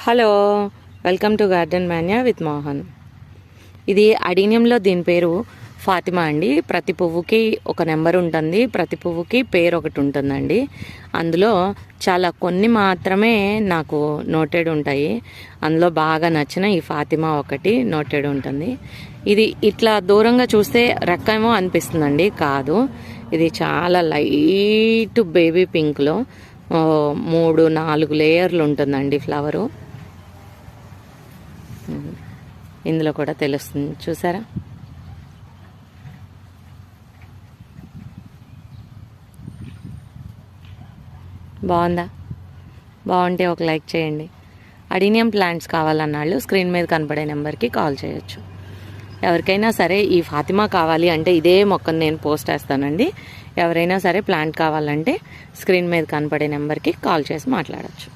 Hello, welcome to garden Manya with Mohan. ఇది అడీనియంలో దీని పేరు ఫాతిమా అండి. ప్రతి పువ్వుకి ఒక నెంబర్ ఉంటుంది, ప్రతి పువ్వుకి పేరు ఒకటి ఉంటుందండి. అందులో చాలా కొన్ని మాత్రమే నాకు నోటెడ్ ఉంటాయి. అందులో బాగా నచ్చిన ఈ ఫాతిమా ఒకటి నోటెడ్ ఉంటుంది. ఇది ఇట్లా దూరంగా చూస్తే రెక్కేమో అనిపిస్తుందండి, కాదు. ఇది చాలా లైట్ బేబీ పింక్లో 3-4 లేయర్లు ఉంటుందండి ఫ్లవరు. ఇందులో కూడా తెలుస్తుంది, చూసారా? బాగుందా? బాగుంటే ఒక లైక్ చేయండి. అడీనియం ప్లాంట్స్ కావాలన్నాళ్ళు స్క్రీన్ మీద కనపడే నెంబర్కి కాల్ చేయొచ్చు. ఎవరికైనా సరే ఈ ఫాతిమా కావాలి అంటే ఇదే మొక్కను నేను పోస్ట్ చేస్తానండి. ఎవరైనా సరే ప్లాంట్ కావాలంటే స్క్రీన్ మీద కనపడే నెంబర్కి కాల్ చేసి మాట్లాడచ్చు.